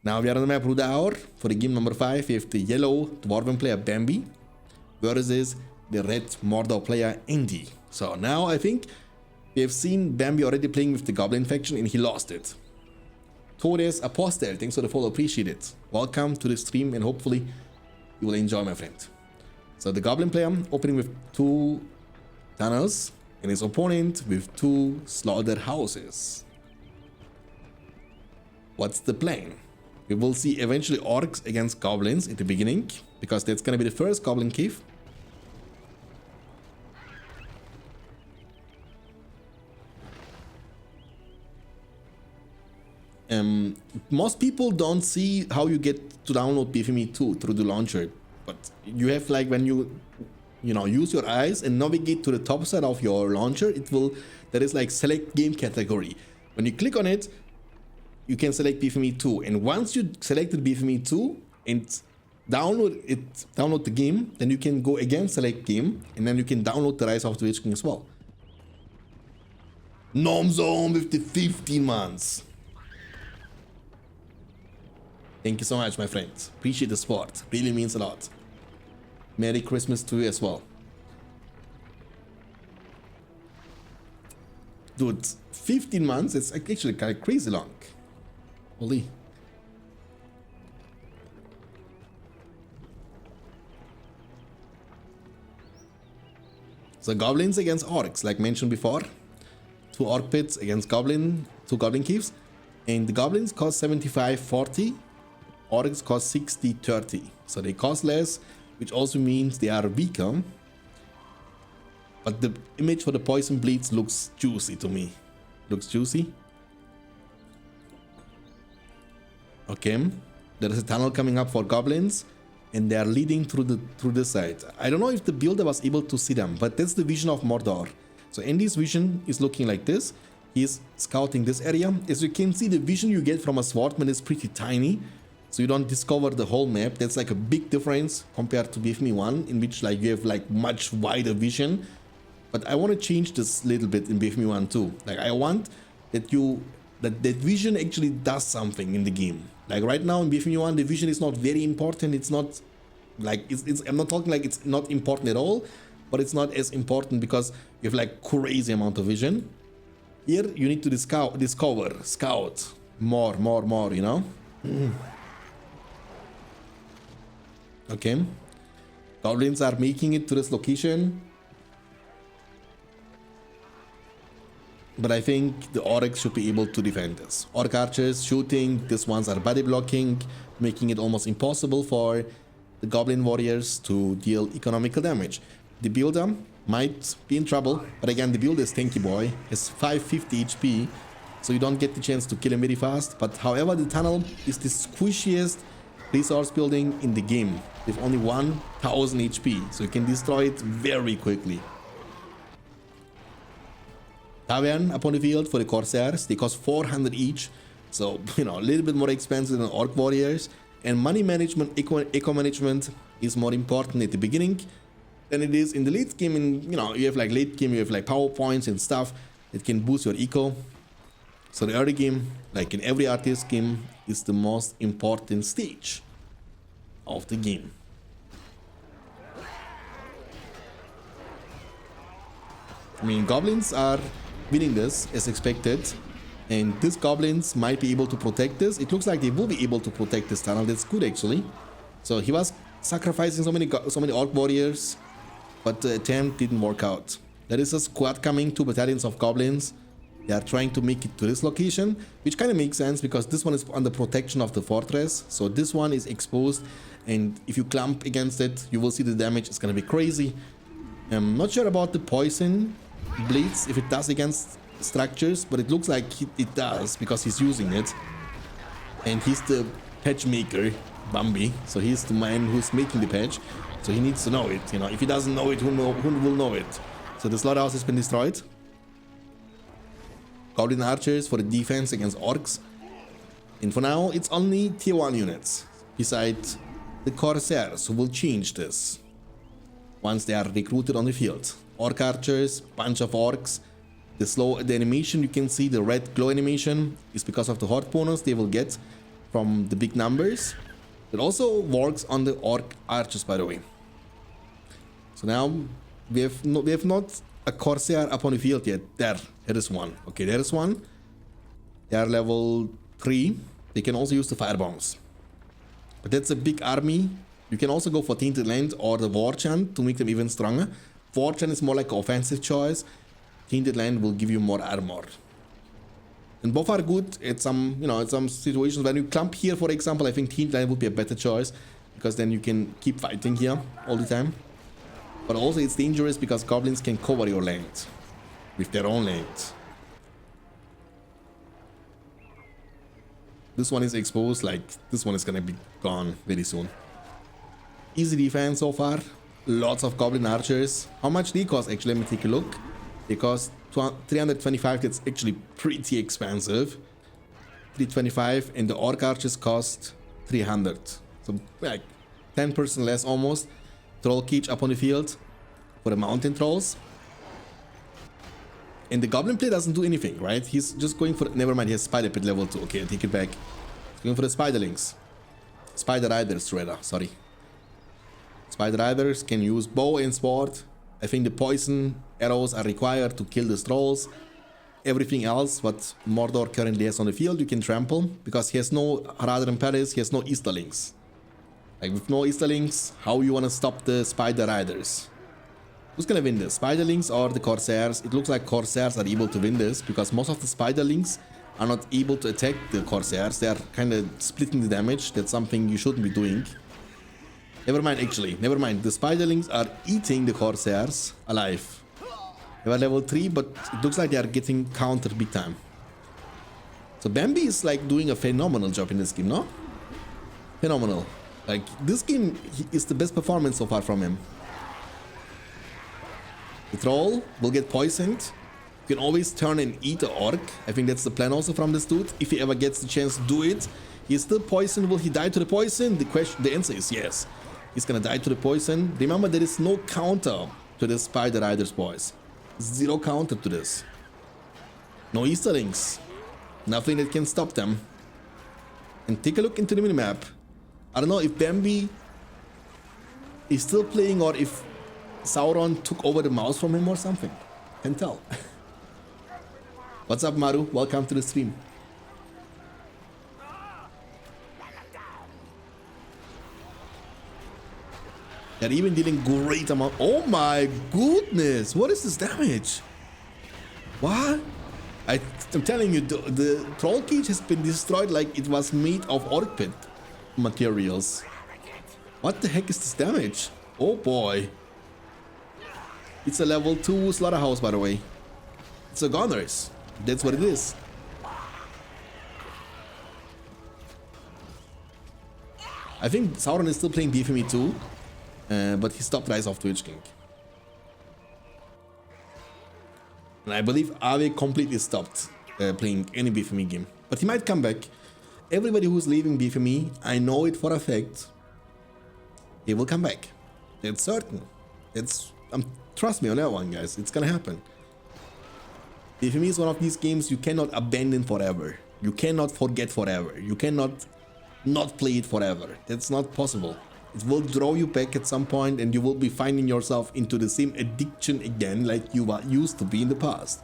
Now we are on the map Rudaur. For the game number 5, we have the yellow Dwarven player Bambi versus the red Mordor player Indy. So now I think we have seen Bambi already playing with the Goblin faction and he lost it. Torres Apostel, thanks for the follow, appreciate it. Welcome to the stream and hopefully you will enjoy, my friend. So the Goblin player opening with 2 tunnels and his opponent with 2 slaughterhouses. What's the plan? We will see eventually orcs against goblins at the beginning, because that's gonna be the first goblin cave. Most people don't see how you get to download BFME 2 through the launcher, but you have, like, when you use your eyes and navigate to the top side of your launcher, there is like select game category. When you click on it, you can select BFME 2, and once you selected BFME 2 and download the game, then you can go again, select game, and then you can download the Rise of the Witch King as well. Nom Zone with the 15 months. Thank you so much, my friends. Appreciate the support. Really means a lot. Merry Christmas to you as well. Dude, 15 months, it's actually kind of crazy long. Holy. So goblins against orcs, like mentioned before. 2 orc pits against 2 goblin caves. And the goblins cost 75-40. Orcs cost 60-30. So they cost less, which also means they are weaker. But the image for the poison bleeds looks juicy to me. Looks juicy. Okay, there is a tunnel coming up for goblins, and they are leading through this side. I don't know if the builder was able to see them, but that's the vision of Mordor. So Andy's vision is looking like this. He's scouting this area. As you can see, the vision you get from a swordsman is pretty tiny, so you don't discover the whole map. That's like a big difference compared to BFME 1, in which like you have like much wider vision. But I want to change this a little bit in BFME 1 too. Like I want that that vision actually does something in the game. Like right now in BFME 1, the vision is not very important. It's not like I'm not talking like it's not important at all, but it's not as important because you have like crazy amount of vision. Here you need to scout more, you know. Okay, goblins are making it to this location, but I think the orcs should be able to defend this. Orc archers shooting, these ones are body blocking, making it almost impossible for the goblin warriors to deal economical damage. The builder might be in trouble, but again, the builder is tanky boy, has 550 HP, so you don't get the chance to kill him very fast. But however, the tunnel is the squishiest resource building in the game, with only 1000 HP, so you can destroy it very quickly. Tavern upon the field for the Corsairs, they cost 400 each, so a little bit more expensive than Orc Warriors. And money management, eco management is more important at the beginning than it is in the late game. And you have like late game, you have like power points and stuff that can boost your eco. So the early game, like in every RTS game, is the most important stage of the game. I mean, goblins are winning this as expected, and these goblins might be able to protect this. It looks like they will be able to protect this tunnel. That's good actually. So he was sacrificing so many orc warriors, but the attempt didn't work out. There is a squad coming, 2 battalions of goblins. They are trying to make it to this location, which kind of makes sense because this one is under protection of the fortress. So this one is exposed, and if you clump against it, you will see the damage is going to be crazy. I'm not sure about the poison bleeds, if it does against structures, but it looks like it does because he's using it. And he's the patch maker, Bambi, so he's the man who's making the patch, so he needs to know it. If he doesn't know it, who will know it? So the slaughterhouse has been destroyed. Goblin archers for the defense against orcs, and for now it's only tier 1 units, besides the Corsairs, who will change this once they are recruited on the field. Orc archers, bunch of orcs. The animation, you can see the red glow animation is because of the horde bonus they will get from the big numbers. It also works on the orc archers, by the way. So now we have not a Corsair up on the field yet. There is one. Okay, there is one. They are level 3. They can also use the fire bombs. But that's a big army. You can also go for Tainted Land or the War Chant to make them even stronger. War Chant is more like an offensive choice. Tainted Land will give you more armor. And both are good at some, at some situations. When you clump here, for example, I think Tainted Land would be a better choice, because then you can keep fighting here all the time. But also it's dangerous because goblins can cover your land with their own land. This one is exposed, like this one is gonna be gone very soon. Easy defense so far. Lots of goblin archers. How much they cost actually? Let me take a look. They cost 325. That's actually pretty expensive. 325, and the orc archers cost 300. So like 10% less almost. Troll cage up on the field for the mountain trolls. And the goblin play doesn't do anything, right? He's just going for... Never mind, he has spider pit level 2. Okay, I take it back. He's going for the spiderlings. Spider riders, rather. Sorry. Spider riders can use bow and sword. I think the poison arrows are required to kill the trolls. Everything else what Mordor currently has on the field, you can trample. Because he has no... Rather than Paris, he has no Easterlings. Like, with no Easterlings, how you want to stop the Spider Riders? Who's gonna win this? Spiderlings or the Corsairs? It looks like Corsairs are able to win this, because most of the Spiderlings are not able to attack the Corsairs. They are kind of splitting the damage. That's something you shouldn't be doing. Never mind, actually. Never mind. The Spiderlings are eating the Corsairs alive. They are level 3, but it looks like they are getting countered big time. So Bambi is like doing a phenomenal job in this game, no? Phenomenal. Like, this game is the best performance so far from him. The troll will get poisoned. You can always turn and eat an orc. I think that's the plan also from this dude. If he ever gets the chance to do it. He's still poisoned. Will he die to the poison? The answer is yes. He's gonna die to the poison. Remember, there is no counter to the Spider Riders, boys. Zero counter to this. No Easterlings. Nothing that can stop them. And take a look into the minimap. I don't know if Bambi is still playing or if Sauron took over the mouse from him or something. Can't tell. What's up, Maru? Welcome to the stream. They're even dealing great amount. Oh my goodness! What is this damage? What? I'm telling you, the troll cage has been destroyed like it was made of orc pit materials. What the heck is this damage? Oh boy. It's a level 2 slaughterhouse, by the way. It's a gunners. That's what it is. I think Sauron is still playing BFME 2, but he stopped Rise of Twitch King. And I believe Ave completely stopped playing any BFME game. But he might come back. Everybody who's leaving BFME, I know it for a fact, he will come back. It's certain. It's trust me on that one, guys. It's gonna happen. BFME is one of these games you cannot abandon forever. You cannot forget forever. You cannot not play it forever. That's not possible. It will draw you back at some point, and you will be finding yourself into the same addiction again like you used to be in the past.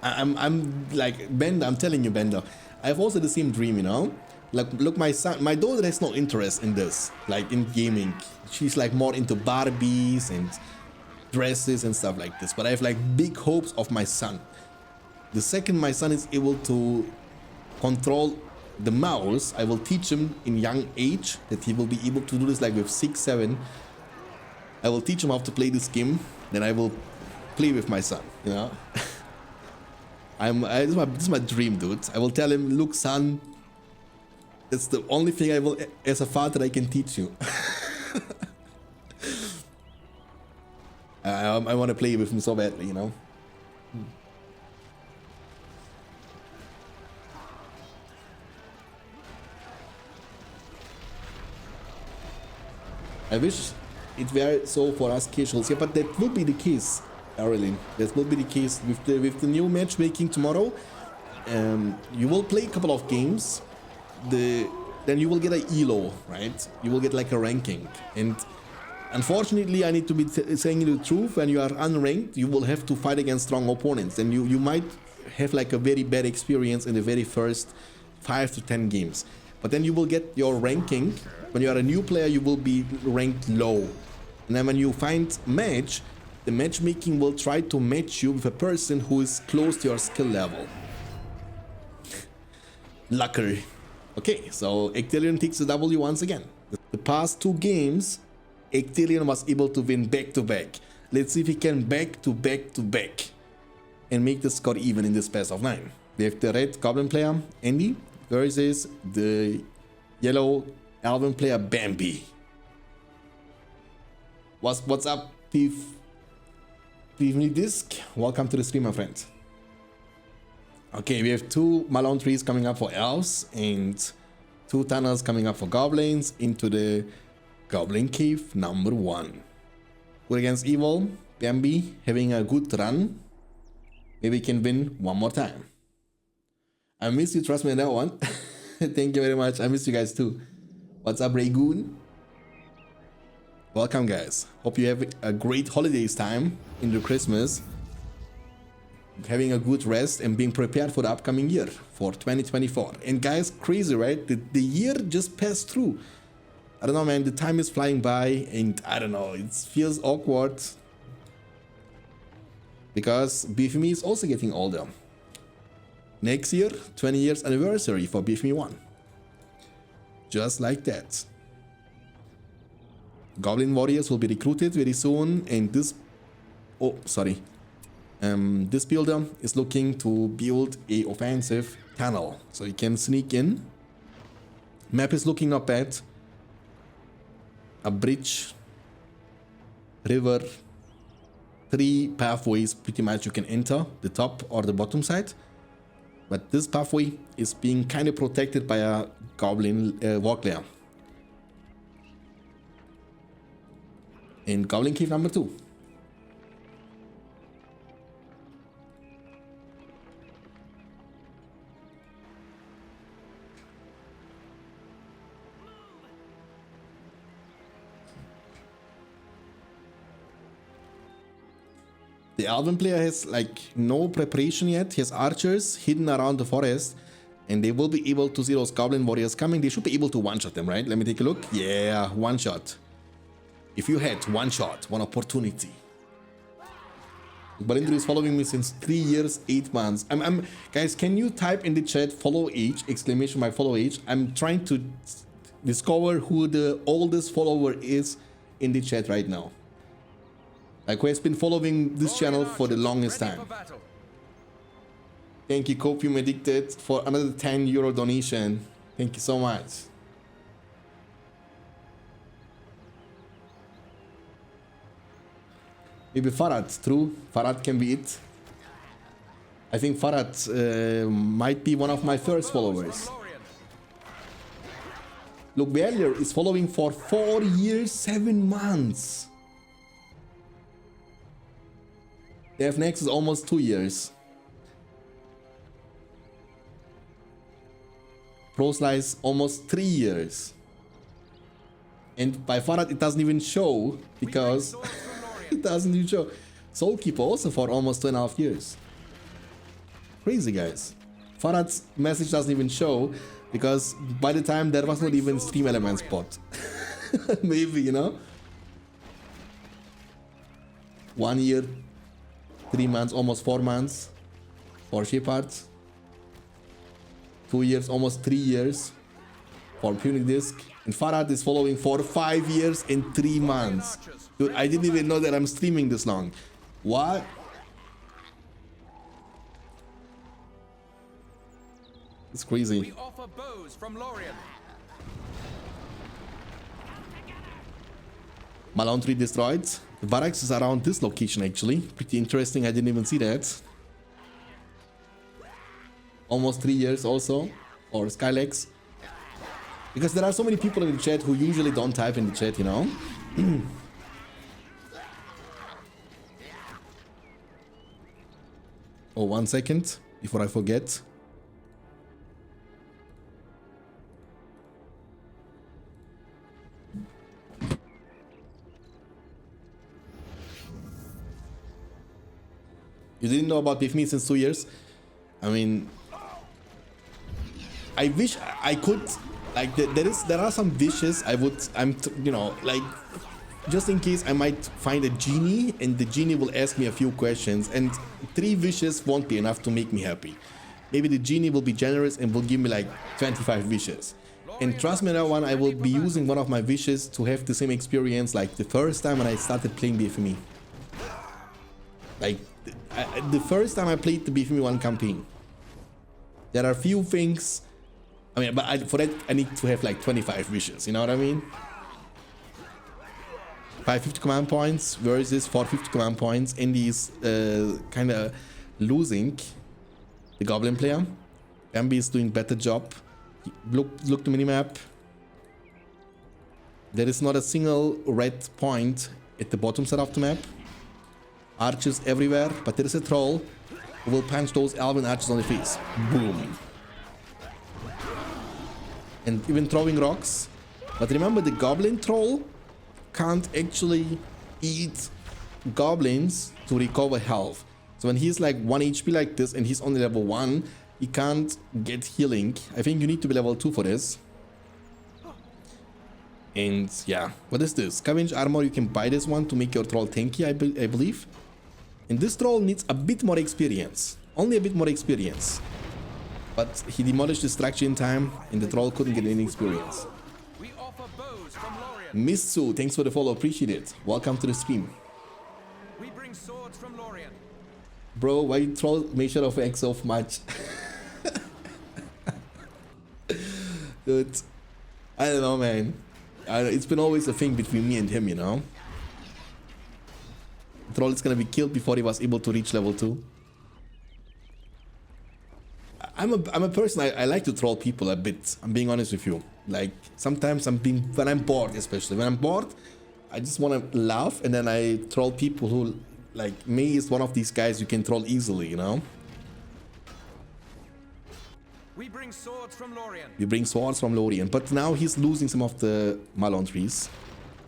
I'm like Bender. I'm telling you, Bender. I have also the same dream, you know. Like, look, my daughter has no interest in this, like in gaming. She's like more into Barbies and dresses and stuff like this. But I have like big hopes of my son. The second my son is able to control the mouse, I will teach him in young age that he will be able to do this, like with 6, 7. I will teach him how to play this game. Then I will play with my son, you know. This is my dream, dude. I will tell him, look, son, it's the only thing I will, as a father, I can teach you. I want to play with him so badly, you know. I wish It's very so for us casuals. Yeah, but that will be the case, Arlene. That will be the case with the new matchmaking tomorrow. You will play a couple of games. Then you will get a elo, right? You will get like a ranking. And unfortunately, I need to be saying you the truth. When you are unranked, you will have to fight against strong opponents, and you might have like a very bad experience in the very first 5 to 10 games. But then you will get your ranking. When you are a new player, you will be ranked low. And then when you find match, the matchmaking will try to match you with a person who is close to your skill level. Lotr. Okay, so Ectelion takes the W once again. The past 2 games, Ectelion was able to win back-to-back. Let's see if he can back-to-back and make the score even in this best of 9. We have the red Goblin player, Andy, versus the yellow Elven player, Bambi. What's up, BFME Disc? Welcome to the stream, my friend. Okay, we have 2 Malone trees coming up for elves and 2 tunnels coming up for goblins into the Goblin Cave number 1. Good against evil. Bambi having a good run. Maybe we can win one more time. I miss you, trust me on that one. Thank you very much. I miss you guys too. What's up, Raygoon? Welcome, guys. Hope you have a great holidays time in the Christmas. Having a good rest and being prepared for the upcoming year, for 2024. And guys, crazy, right? The year just passed through. I don't know, man. The time is flying by, and I don't know. It feels awkward because BFME is also getting older. Next year, 20 years anniversary for BFME 1. Just like that. Goblin warriors will be recruited very soon, and this... Oh, sorry. This builder is looking to build a offensive tunnel, so you can sneak in. Map is looking not bad. A bridge, river, 3 pathways pretty much you can enter, the top or the bottom side. But this pathway is being kind of protected by a goblin warclare. In Goblin Cave number 2. The Elven player has like no preparation yet. He has archers hidden around the forest, and they will be able to see those goblin warriors coming. They should be able to one-shot them, right? Let me take a look. Yeah, one shot. If you had one shot, one opportunity. Balindra is following me since 3 years, 8 months. Guys, can you type in the chat follow age, exclamation mark follow age? I'm trying to discover who the oldest follower is in the chat right now. Like, who has been following this channel for the longest time. Thank you, Copium Addicted, for another €10 donation. Thank you so much. Maybe Farad, true. Farad can be it. I think Farad might be one of my first followers. Look, Bealier is following for 4 years, 7 months. DevNex is almost 2 years. ProSlice almost 3 years. And by Farad it doesn't even show because it doesn't even show. Soulkeeper also for almost 2.5 years. Crazy, guys. Farad's message doesn't even show because by the time there was not even Stream Element spot. Maybe, you know. 1 year, 3 months, almost 4 months for Shepard. 2 years, almost 3 years for Punic Disc. And Farad is following for 5 years and 3 months. Dude, I didn't even know that I'm streaming this long. What? It's crazy. We offer bows from Lorien. Malone 3 destroyed. The barracks is around this location actually. Pretty interesting, I didn't even see that. Almost 3 years also. Or Skylex. Because there are so many people in the chat who usually don't type in the chat, you know. Oh, 1 second before I forget. You didn't know about BFME since 2 years? I mean, I wish I could, like, there are some wishes you know, like, just in case I might find a genie and the genie will ask me a few questions, and 3 wishes won't be enough to make me happy. Maybe the genie will be generous and will give me like 25 wishes. And trust me, that one, I will be using one of my wishes to have the same experience like the first time when I started playing BFME. Like, the first time I played the BFME 1 campaign. There are few things, I mean, but for that I need to have like 25 wishes, you know what I mean? 550 command points versus 450 command points. Andy is kind of losing the goblin player. Bambi is doing better job. Look the minimap. There is not a single red point at the bottom side of the map. Archers everywhere, but there is a troll who will punch those elven archers on the face. Boom. And even throwing rocks. But remember, the goblin troll can't actually eat goblins to recover health. So when he's like 1 HP like this and he's only level 1, he can't get healing. I think you need to be level 2 for this. And yeah, what is this? Scavenge armor, you can buy this one to make your troll tanky, I believe. And this troll needs a bit more experience. Only a bit more experience. But he demolished the structure in time and the troll couldn't get any experience. Missu, thanks for the follow, appreciate it. Welcome to the stream. We bring swords from Lorien. Bro, why you troll make sure of X so much? Dude, I don't know, man. It's been always a thing between me and him, you know. Troll is gonna be killed before he was able to reach level 2. I'm a person, I like to troll people a bit. I'm being honest with you. Like, sometimes when I'm bored, especially when I'm bored, I just want to laugh, and then I troll people who, like, me is one of these guys you can troll easily, you know. We bring swords from Lorien. We bring swords from Lorien, but now he's losing some of the Malon trees.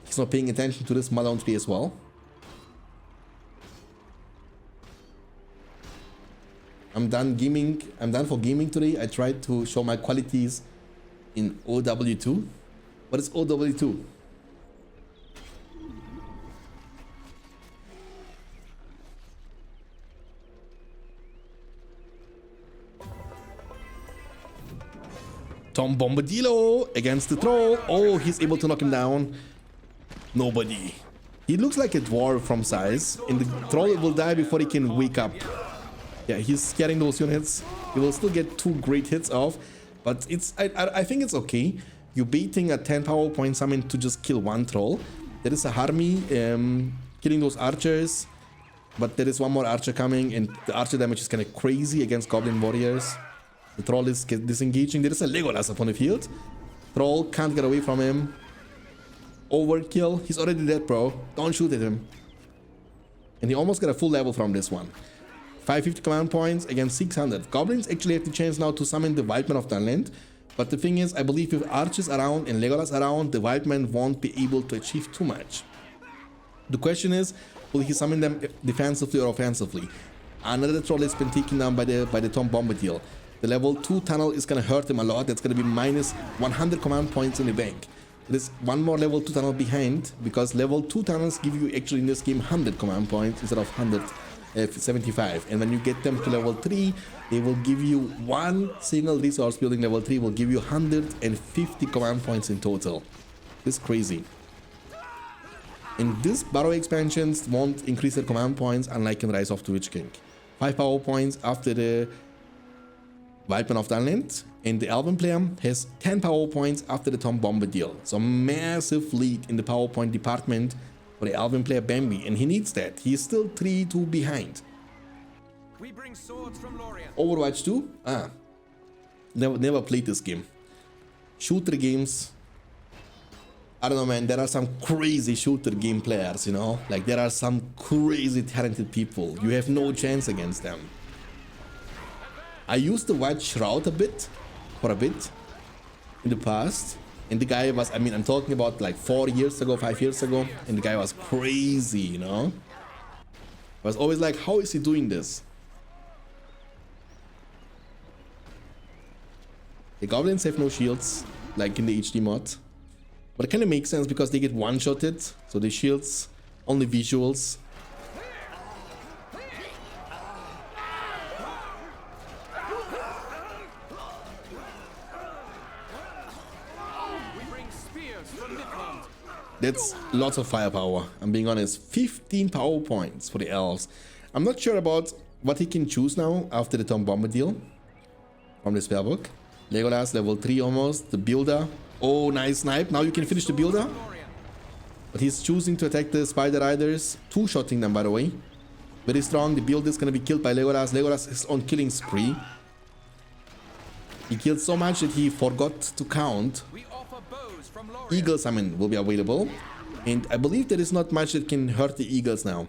He's not paying attention to this Malon tree as well. I'm done gaming. I'm done for gaming today. I tried to show my qualities in OW2. What is OW2? Tom Bombadillo against the troll. Oh, he's able to knock him down. Nobody. He looks like a dwarf from size, and the troll will die before he can wake up. Yeah, he's scaring those units. He will still get 2 great hits off, but it's I think it's okay. You're baiting a 10 power point summon to just kill 1 troll. There is a Harmy killing those archers, but there is 1 more archer coming, and the archer damage is kind of crazy against goblin warriors. The troll is disengaging. There is a Legolas upon the field. Troll can't get away from him. Overkill. He's already dead, bro. Don't shoot at him. And he almost got a full level from this one. 550 command points against 600. Goblins actually have the chance now to summon the Wildman of Dunland. But the thing is, I believe with archers around and Legolas around, the Wildman won't be able to achieve too much. The question is, will he summon them defensively or offensively? Another troll has been taken down by the Tom Bombadil. The level 2 tunnel is going to hurt him a lot. That's going to be minus 100 command points in the bank. There's 1 more level 2 tunnel behind, because level 2 tunnels give you actually in this game 100 command points instead of 175. And when you get them to level 3, they will give you 1 single resource building level 3 will give you 150 command points in total. This is crazy. And these Barrow expansions won't increase their command points unlike in Rise of the Witch King. 5 power points after the Wildman of Dunland, and the Elven player has 10 power points after the Tom Bombadil. So massive lead in the power point department for the Elven player Bambi, and he needs that. He is still 3-2 behind. We bring swords from Lorien. Overwatch 2? Never played this game. Shooter games, I don't know, man. There are some crazy shooter game players, you know, like there are some crazy talented people. You have no chance against them. I used the White Shroud for a bit in the past, and the guy was, I mean, I'm talking about like 4 years ago, 5 years ago, and the guy was crazy, you know? I was always like, how is he doing this? The goblins have no shields, like in the HD mod. But it kind of makes sense because they get one-shotted, so the shields, only visuals. That's lots of firepower, I'm being honest. 15 power points for the elves. I'm not sure about what he can choose now after the Tom Bombadil from the spellbook. Legolas level 3 almost, the builder. Oh, nice snipe, now you can finish the builder. But he's choosing to attack the Spider Riders, two-shotting them by the way. Very strong, the builder is gonna be killed by Legolas. Legolas is on killing spree. He killed so much that he forgot to count. Eagle Summon will be available, and I believe there is not much that can hurt the eagles now.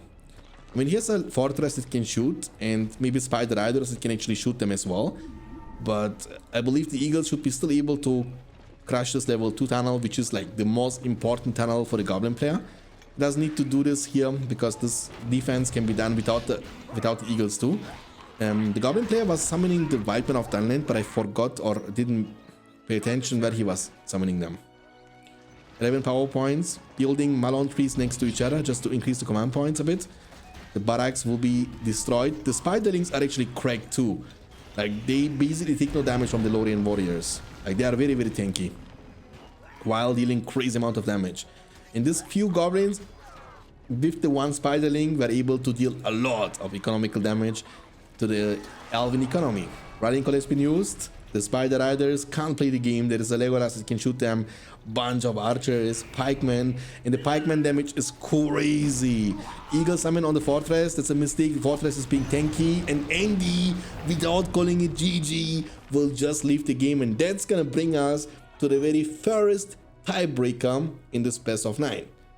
I mean, here's a fortress that can shoot, and maybe Spider Riders that can actually shoot them as well. But I believe the eagles should be still able to crush this level 2 tunnel, which is like the most important tunnel for the goblin player. Doesn't need to do this here because this defense can be done without the eagles too. The goblin player was summoning the Wildman of Dunland, but I forgot or didn't pay attention where he was summoning them. 11 power points, building Malon trees next to each other just to increase the command points a bit. The barracks will be destroyed. The spiderlings are actually cracked too. Like, they basically take no damage from the Lorien warriors. Like, they are very, very tanky, while dealing crazy amount of damage. And these few goblins, with the one spiderling, were able to deal a lot of economical damage to the Elven economy. Riding Call has been used. The Spider Riders can't play the game. There is a Legolas that can shoot them. Bunch of archers, pikemen, and the pikeman damage is crazy. Eagle Summon on the fortress, that's a mistake. The fortress is being tanky, and Andy, without calling it GG, will just leave the game, and that's gonna bring us to the very first tiebreaker in this best of 9.